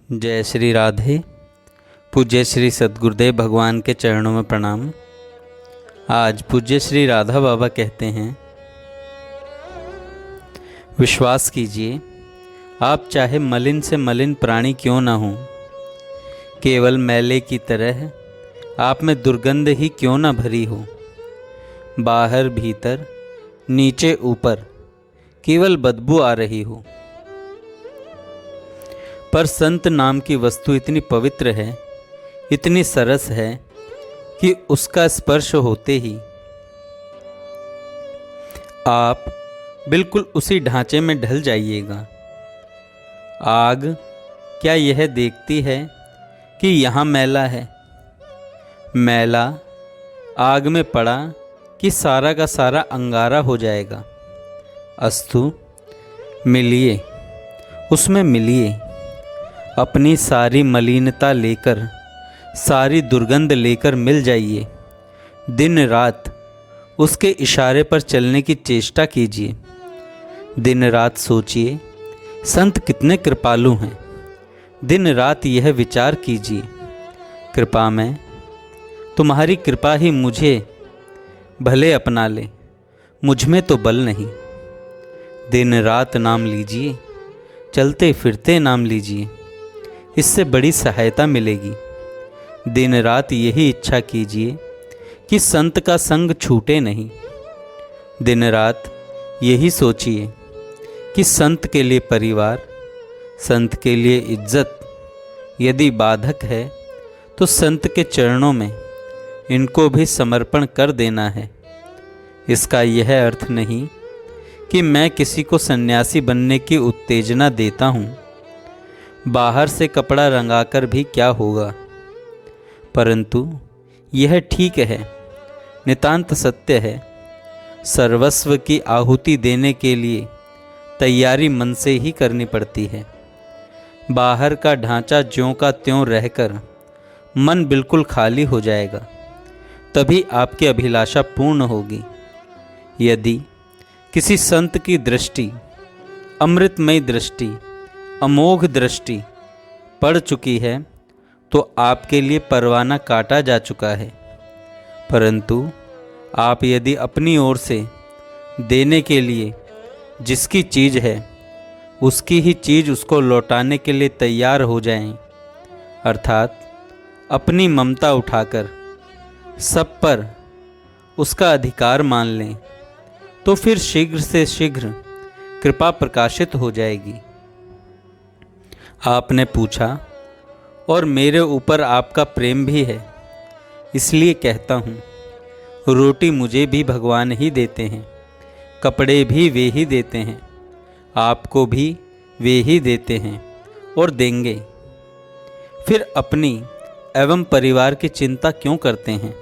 जय श्री राधे। पूज्य श्री सद्गुरुदेव भगवान के चरणों में प्रणाम। आज पूज्य श्री राधा बाबा कहते हैं, विश्वास कीजिए, आप चाहे मलिन से मलिन प्राणी क्यों ना हो, केवल मैले की तरह आप में दुर्गंध ही क्यों ना भरी हो, बाहर भीतर नीचे ऊपर केवल बदबू आ रही हो, पर संत नाम की वस्तु इतनी पवित्र है, इतनी सरस है कि उसका स्पर्श होते ही आप बिल्कुल उसी ढांचे में ढल जाइएगा। आग क्या यह देखती है कि यहाँ मैला है? मैला आग में पड़ा कि सारा का सारा अंगारा हो जाएगा। अस्तु, मिलिए, उसमें मिलिए, अपनी सारी मलिनता लेकर, सारी दुर्गंध लेकर मिल जाइए। दिन रात उसके इशारे पर चलने की चेष्टा कीजिए। दिन रात सोचिए, संत कितने कृपालु हैं। दिन रात यह विचार कीजिए, कृपा में तुम्हारी कृपा ही मुझे भले अपना ले, मुझ में तो बल नहीं। दिन रात नाम लीजिए, चलते फिरते नाम लीजिए, इससे बड़ी सहायता मिलेगी। दिन रात यही इच्छा कीजिए कि संत का संग छूटे नहीं। दिन रात यही सोचिए कि संत के लिए परिवार, संत के लिए इज्जत यदि बाधक है तो संत के चरणों में इनको भी समर्पण कर देना है। इसका यह अर्थ नहीं कि मैं किसी को सन्यासी बनने की उत्तेजना देता हूँ। बाहर से कपड़ा रंगाकर भी क्या होगा, परंतु यह ठीक है, नितांत सत्य है। सर्वस्व की आहुति देने के लिए तैयारी मन से ही करनी पड़ती है। बाहर का ढांचा ज्यों का त्यों रहकर मन बिल्कुल खाली हो जाएगा, तभी आपकी अभिलाषा पूर्ण होगी। यदि किसी संत की दृष्टि, अमृतमयी दृष्टि, अमोघ दृष्टि पड़ चुकी है तो आपके लिए परवाना काटा जा चुका है। परंतु आप यदि अपनी ओर से देने के लिए जिसकी चीज़ है उसकी ही चीज़ उसको लौटाने के लिए तैयार हो जाएं, अर्थात अपनी ममता उठाकर सब पर उसका अधिकार मान लें, तो फिर शीघ्र से शीघ्र कृपा प्रकाशित हो जाएगी। आपने पूछा, और मेरे ऊपर आपका प्रेम भी है, इसलिए कहता हूँ, रोटी मुझे भी भगवान ही देते हैं, कपड़े भी वे ही देते हैं, आपको भी वे ही देते हैं और देंगे। फिर अपनी एवं परिवार की चिंता क्यों करते हैं?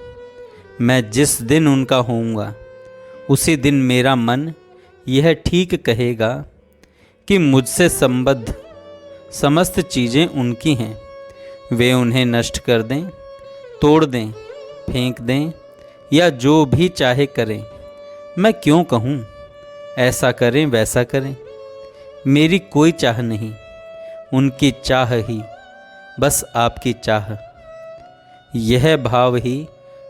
मैं जिस दिन उनका होऊंगा उसी दिन मेरा मन यह ठीक कहेगा कि मुझसे संबद्ध समस्त चीज़ें उनकी हैं। वे उन्हें नष्ट कर दें, तोड़ दें, फेंक दें या जो भी चाहे करें, मैं क्यों कहूँ ऐसा करें वैसा करें। मेरी कोई चाह नहीं, उनकी चाह ही, बस आपकी चाह। यह भाव ही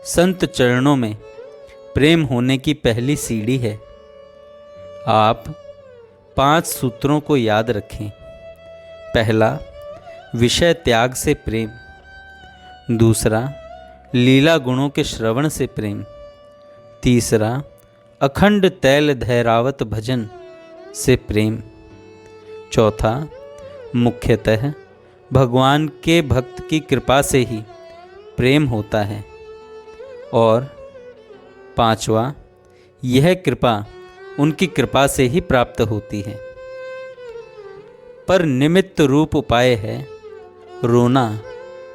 संत चरणों में प्रेम होने की पहली सीढ़ी है। आप 5 सूत्रों को याद रखें। पहला, विषय त्याग से प्रेम। दूसरा, लीला गुणों के श्रवण से प्रेम। तीसरा, अखंड तैल धैरावत भजन से प्रेम। चौथा, मुख्यतः भगवान के भक्त की कृपा से ही प्रेम होता है। और पांचवा, यह कृपा उनकी कृपा से ही प्राप्त होती है। पर निमित्त रूप उपाय है रोना,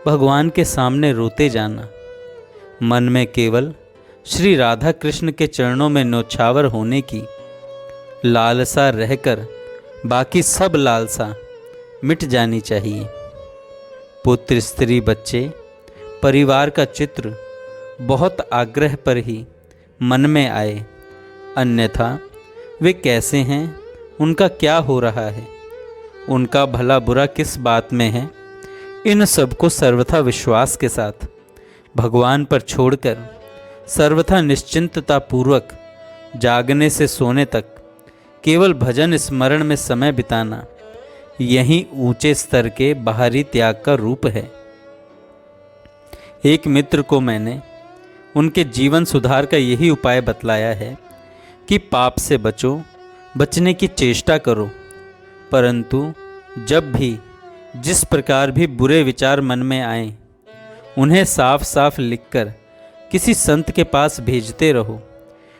भगवान के सामने रोते जाना। मन में केवल श्री राधा कृष्ण के चरणों में न्योछावर होने की लालसा रहकर बाकी सब लालसा मिट जानी चाहिए। पुत्र, स्त्री, बच्चे, परिवार का चित्र बहुत आग्रह पर ही मन में आए, अन्यथा वे कैसे हैं, उनका क्या हो रहा है, उनका भला बुरा किस बात में है, इन सबको सर्वथा विश्वास के साथ भगवान पर छोड़कर सर्वथा निश्चिंतता पूर्वक जागने से सोने तक केवल भजन स्मरण में समय बिताना यही ऊंचे स्तर के बाहरी त्याग का रूप है। एक मित्र को मैंने उनके जीवन सुधार का यही उपाय बतलाया है कि पाप से बचो, बचने की चेष्टा करो, परंतु जब भी जिस प्रकार भी बुरे विचार मन में आए उन्हें साफ साफ लिखकर किसी संत के पास भेजते रहो,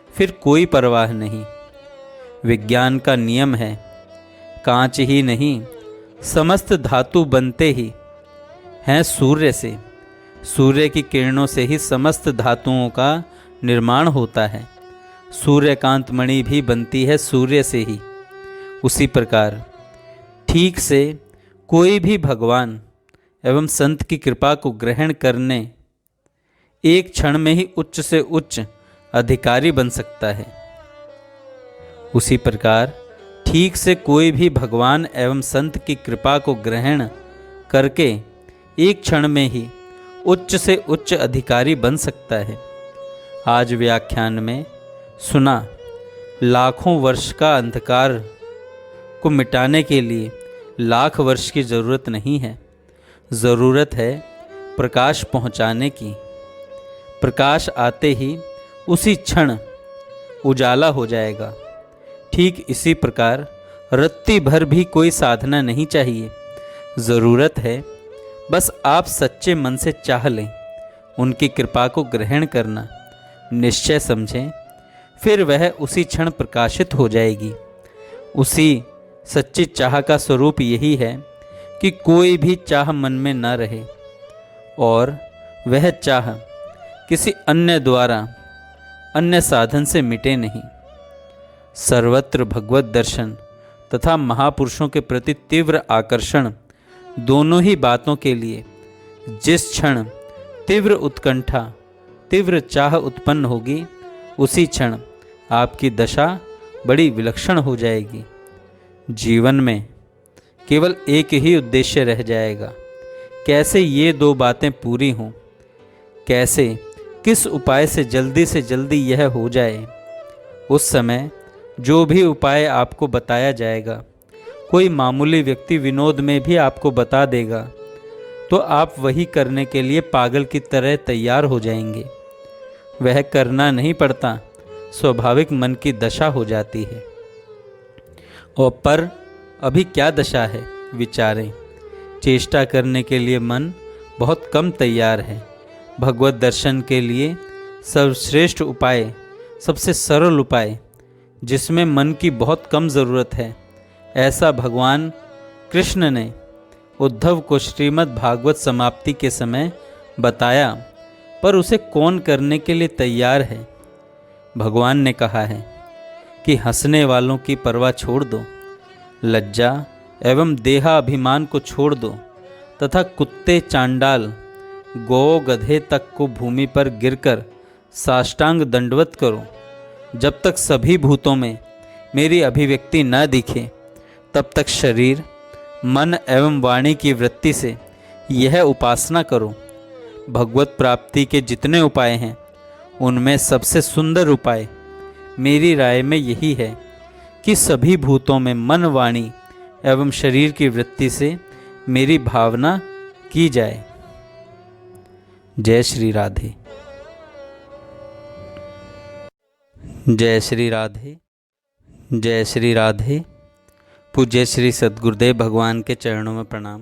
फिर कोई परवाह नहीं। विज्ञान का नियम है, कांच ही नहीं समस्त धातु बनते ही हैं सूर्य से। सूर्य की किरणों से ही समस्त धातुओं का निर्माण होता है। सूर्यकांत मणि भी बनती है सूर्य से ही। उसी प्रकार ठीक से कोई भी भगवान एवं संत की कृपा को ग्रहण करने एक क्षण में ही उच्च से उच्च अधिकारी बन सकता है। उसी प्रकार ठीक से कोई भी भगवान एवं संत की कृपा को ग्रहण करके एक क्षण में ही उच्च से उच्च अधिकारी बन सकता है। आज व्याख्यान में सुना, लाखों वर्ष का अंधकार को मिटाने के लिए लाख वर्ष की ज़रूरत नहीं है, ज़रूरत है प्रकाश पहुंचाने की। प्रकाश आते ही उसी क्षण उजाला हो जाएगा। ठीक इसी प्रकार रत्ती भर भी कोई साधना नहीं चाहिए, ज़रूरत है बस आप सच्चे मन से चाह लें, उनकी कृपा को ग्रहण करना निश्चय समझें, फिर वह उसी क्षण प्रकाशित हो जाएगी। उसी सच्ची चाह का स्वरूप यही है कि कोई भी चाह मन में न रहे और वह चाह किसी अन्य द्वारा अन्य साधन से मिटे नहीं। सर्वत्र भगवत दर्शन तथा महापुरुषों के प्रति तीव्र आकर्षण, दोनों ही बातों के लिए जिस क्षण तीव्र उत्कंठा, तीव्र चाह उत्पन्न होगी, उसी क्षण आपकी दशा बड़ी विलक्षण हो जाएगी। जीवन में केवल एक ही उद्देश्य रह जाएगा, कैसे ये दो बातें पूरी हों, कैसे किस उपाय से जल्दी यह हो जाए। उस समय जो भी उपाय आपको बताया जाएगा, कोई मामूली व्यक्ति विनोद में भी आपको बता देगा, तो आप वही करने के लिए पागल की तरह तैयार हो जाएंगे। वह करना नहीं पड़ता, स्वाभाविक मन की दशा हो जाती है। और पर अभी क्या दशा है, विचारें। चेष्टा करने के लिए मन बहुत कम तैयार है। भगवत दर्शन के लिए सर्वश्रेष्ठ उपाय, सबसे सरल उपाय, जिसमें मन की बहुत कम ज़रूरत है, ऐसा भगवान कृष्ण ने उद्धव को श्रीमद् भागवत समाप्ति के समय बताया, पर उसे कौन करने के लिए तैयार है। भगवान ने कहा है कि हंसने वालों की परवाह छोड़ दो, लज्जा एवं देहाभिमान को छोड़ दो, तथा कुत्ते, चांडाल, गौ, गधे तक को भूमि पर गिरकर साष्टांग दंडवत करो। जब तक सभी भूतों में मेरी अभिव्यक्ति न दिखे, तब तक शरीर, मन एवं वाणी की वृत्ति से यह उपासना करो। भगवत प्राप्ति के जितने उपाय हैं, उनमें सबसे सुंदर उपाय मेरी राय में यही है कि सभी भूतों में मन, वाणी एवं शरीर की वृत्ति से मेरी भावना की जाए। जय श्री राधे। जय श्री राधे। जय श्री राधे। पूज्य श्री सद्गुरुदेव भगवान के चरणों में प्रणाम।